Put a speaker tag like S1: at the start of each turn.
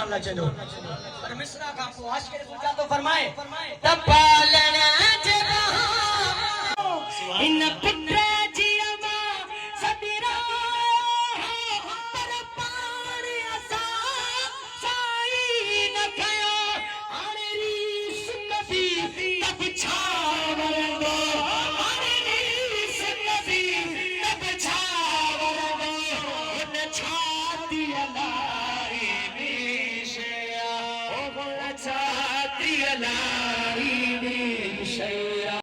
S1: मारना चलो
S2: पर मिश्रा का पुआश के पूजा तो फरमाए
S1: तब पालना जरा
S2: इन पुत्र जियमा सदिरा पर पानी असा साई न कयो आनेरी सुन्नती तब छावर दो आनेरी सुन्नती तब छावर दो उन छाती अलाई निशया ओ छाती अलाई